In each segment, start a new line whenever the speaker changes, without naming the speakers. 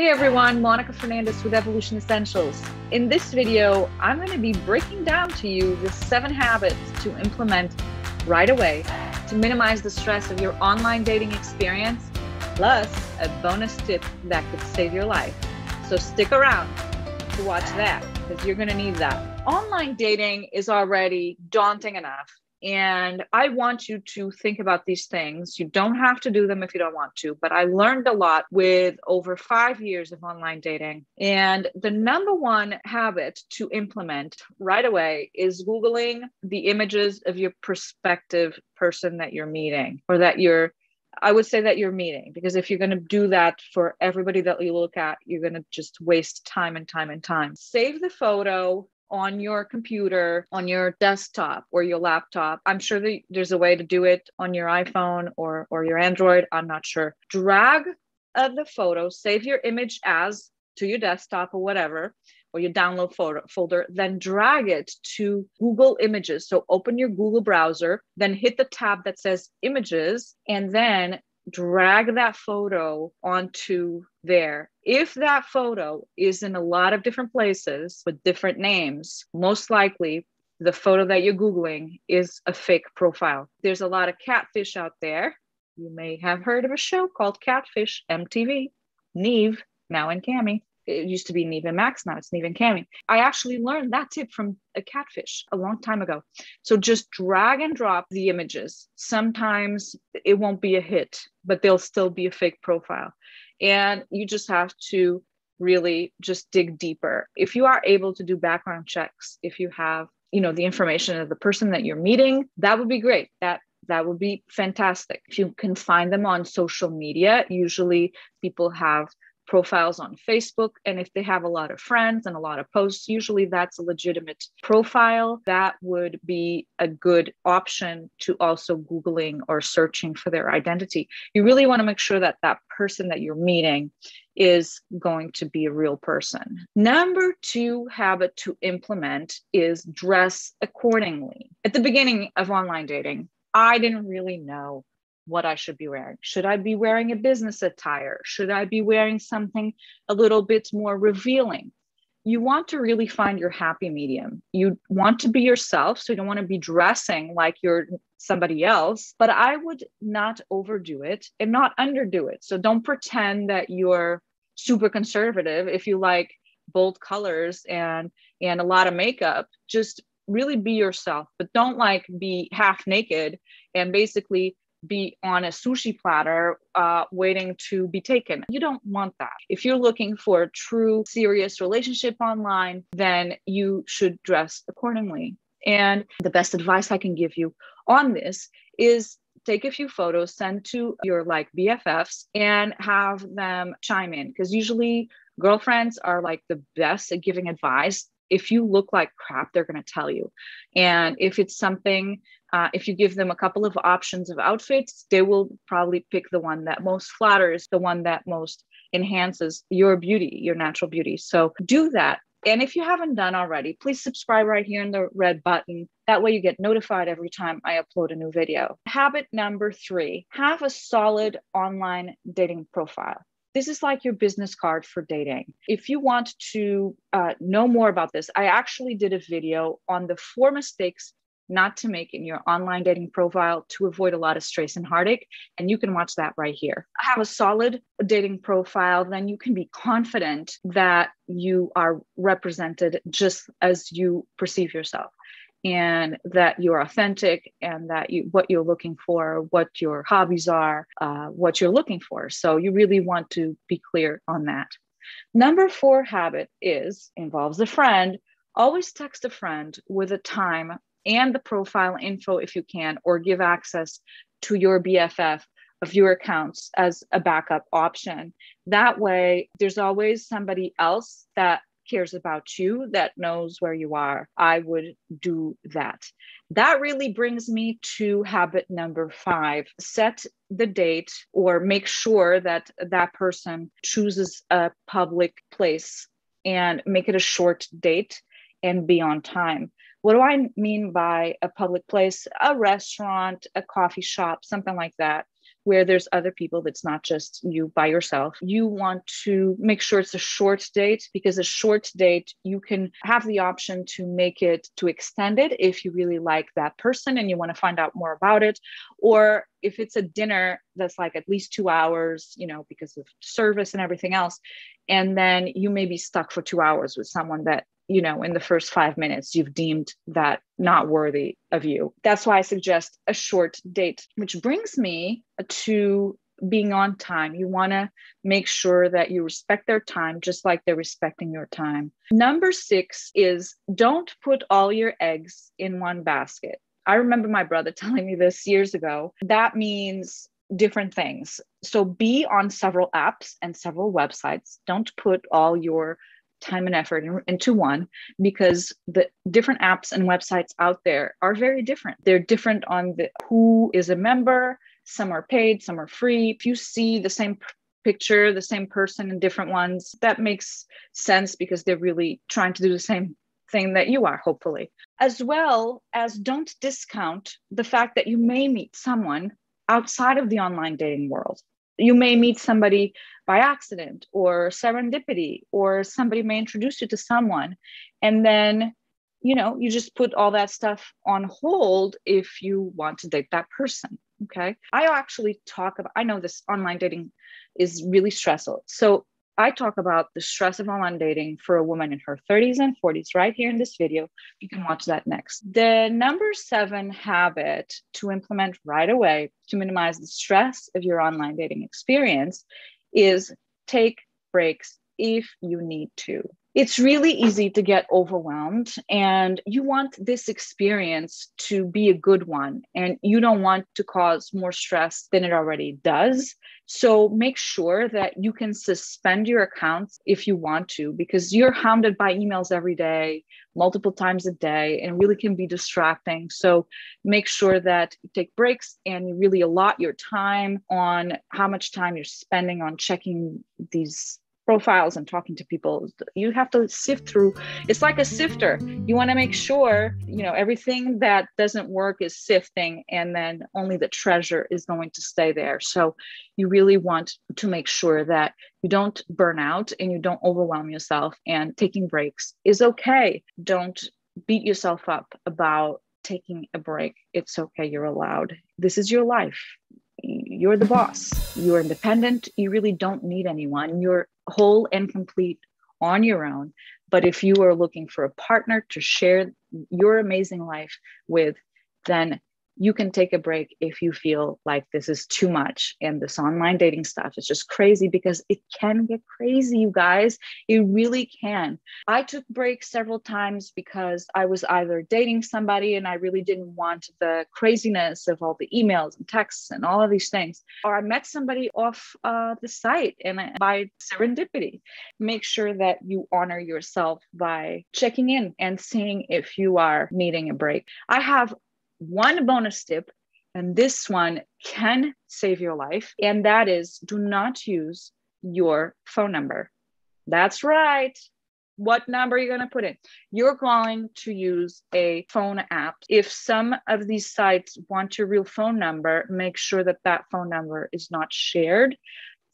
Hey everyone, Mónica Fernandes with Evolution Essentials. In this video, I'm going to be breaking down to you the 7 habits to implement right away to minimize the stress of your online dating experience, plus a bonus tip that could save your life. So stick around to watch that because you're going to need that. Online dating is already daunting enough. And I want you to think about these things. You don't have to do them if you don't want to, but I learned a lot with over 5 years of online dating. And the number one habit to implement right away is Googling the images of your prospective person that you're meeting, or that I would say that you're meeting, because if you're going to do that for everybody that you look at, you're going to just waste time and time and time. Save the photo on your computer, on your desktop or your laptop. I'm sure that there's a way to do it on your iPhone or your Android. I'm not sure. Drag the photo, save your image as to your desktop or whatever, or your download folder, then drag it to Google Images. So open your Google browser, then hit the tab that says Images, and then drag that photo onto there. If that photo is in a lot of different places with different names, most likely the photo that you're Googling is a fake profile. There's a lot of catfish out there. You may have heard of a show called Catfish, MTV, Neve, now in Cami. It used to be Neve and Max, now it's Neve and Cami. I actually learned that tip from a catfish a long time ago. So just drag and drop the images. Sometimes it won't be a hit, but they'll still be a fake profile. And you just have to really just dig deeper. If you are able to do background checks, if you have, the information of the person that you're meeting, that would be great. That would be fantastic. If you can find them on social media, usually people have profiles on Facebook. And if they have a lot of friends and a lot of posts, usually that's a legitimate profile. That would be a good option to also Googling or searching for their identity. You really want to make sure that that person that you're meeting is going to be a real person. Number 2 habit to implement is dress accordingly. At the beginning of online dating, I didn't really know what I should be wearing. Should I be wearing a business attire? Should I be wearing something a little bit more revealing? You want to really find your happy medium. You want to be yourself, so you don't want to be dressing like you're somebody else, but I would not overdo it and not underdo it. So don't pretend that you're super conservative. If you like bold colors and a lot of makeup, just really be yourself, but don't be half naked and basically be on a sushi platter waiting to be taken. You don't want that. If you're looking for a true, serious relationship online, then you should dress accordingly. And the best advice I can give you on this is take a few photos, send to your BFFs, and have them chime in. Because usually girlfriends are the best at giving advice. If you look like crap, they're going to tell you. And if it's something, if you give them a couple of options of outfits, they will probably pick the one that most flatters, the one that most enhances your beauty, your natural beauty. So do that. And if you haven't done already, please subscribe right here in the red button. That way you get notified every time I upload a new video. Habit number 3, have a solid online dating profile. This is like your business card for dating. If you want to know more about this, I actually did a video on the 4 mistakes not to make in your online dating profile to avoid a lot of stress and heartache. And you can watch that right here. Have a solid dating profile, then you can be confident that you are represented just as you perceive yourself, and that you're authentic, and that what you're looking for, what your hobbies are, what you're looking for. So you really want to be clear on that. Number 4 habit involves a friend. Always text a friend with a time and the profile info if you can, or give access to your BFF of your accounts as a backup option. That way, there's always somebody else that cares about you, that knows where you are. I would do that. That really brings me to habit number 5. Set the date, or make sure that that person chooses a public place and make it a short date and be on time. What do I mean by a public place? A restaurant, a coffee shop, something like that. where there's other people, that's not just you by yourself. You want to make sure it's a short date, because a short date, you can have the option to make it, to extend it if you really like that person and you want to find out more about it. Or if it's a dinner that's like at least 2 hours, because of service and everything else. And then you may be stuck for 2 hours with someone that, in the first 5 minutes, you've deemed that not worthy of you. That's why I suggest a short date, which brings me to being on time. You want to make sure that you respect their time, just like they're respecting your time. Number 6 is don't put all your eggs in one basket. I remember my brother telling me this years ago. That means different things. So be on several apps and several websites. Don't put all your time and effort into one, because the different apps and websites out there are very different. They're different on who is a member. Some are paid, some are free. If you see the same picture, the same person in different ones, that makes sense, because they're really trying to do the same thing that you are, hopefully. As well as don't discount the fact that you may meet someone outside of the online dating world. You may meet somebody by accident or serendipity, or somebody may introduce you to someone. And then, you just put all that stuff on hold if you want to date that person. Okay. I actually I know this online dating is really stressful. So I talk about the stress of online dating for a woman in her 30s and 40s right here in this video. You can watch that next. The number 7 habit to implement right away to minimize the stress of your online dating experience is take breaks if you need to. It's really easy to get overwhelmed, and you want this experience to be a good one, and you don't want to cause more stress than it already does. So make sure that you can suspend your accounts if you want to, because you're hounded by emails every day, multiple times a day, and it really can be distracting. So make sure that you take breaks and you really allot your time on how much time you're spending on checking these profiles and talking to people. You have to sift through. It's like a sifter. You want to make sure, everything that doesn't work is sifting, and then only the treasure is going to stay there. So you really want to make sure that you don't burn out and you don't overwhelm yourself, and taking breaks is okay. Don't beat yourself up about taking a break. It's okay. You're allowed. This is your life. You're the boss. You're independent. You really don't need anyone. You're whole and complete on your own. But if you are looking for a partner to share your amazing life with, then you can take a break if you feel like this is too much. And this online dating stuff is just crazy, because it can get crazy, you guys. It really can. I took breaks several times because I was either dating somebody and I really didn't want the craziness of all the emails and texts and all of these things. Or I met somebody off the site and by serendipity. Make sure that you honor yourself by checking in and seeing if you are needing a break. I have one bonus tip, and this one can save your life, and that is do not use your phone number. That's right. What number are you going to put in? You're going to use a phone app. If some of these sites want your real phone number, make sure that that phone number is not shared.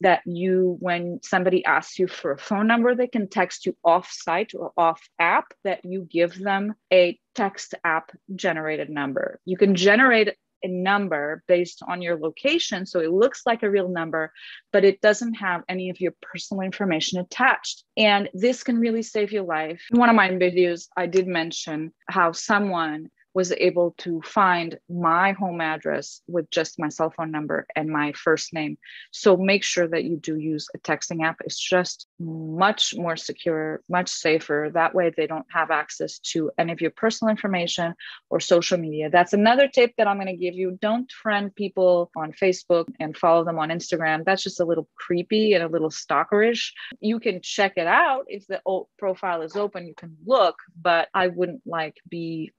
That when somebody asks you for a phone number, they can text you off site or off app, that you give them a text app generated number. You can generate a number based on your location, so it looks like a real number, but it doesn't have any of your personal information attached. And this can really save your life. In one of my videos, I did mention how someone was able to find my home address with just my cell phone number and my first name. So make sure that you do use a texting app. It's just much more secure, much safer. That way they don't have access to any of your personal information or social media. That's another tip that I'm going to give you. Don't friend people on Facebook and follow them on Instagram. That's just a little creepy and a little stalkerish. You can check it out. If the profile is open, you can look, but I wouldn't be,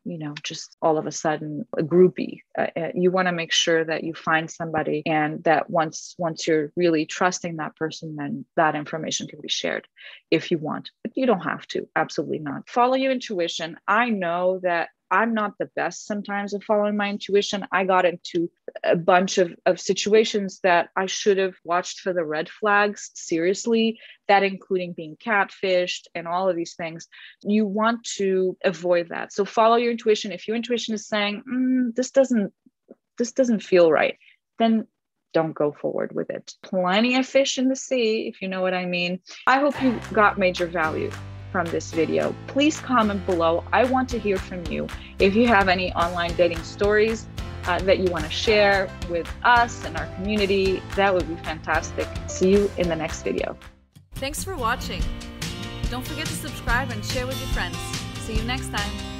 just all of a sudden a groupie. You want to make sure that you find somebody, and that once you're really trusting that person, then that information can be shared if you want, but you don't have to. Absolutely not. Follow your intuition. I know that I'm not the best sometimes of following my intuition. I got into a bunch of situations that I should have watched for the red flags seriously, that including being catfished and all of these things. You want to avoid that. So follow your intuition. If your intuition is saying, this doesn't feel right, then don't go forward with it. Plenty of fish in the sea, if you know what I mean. I hope you got major value from this video. Please comment below. I want to hear from you. If you have any online dating stories that you want to share with us and our community, that would be fantastic. See you in the next video.
Thanks for watching. Don't forget to subscribe and share with your friends. See you next time.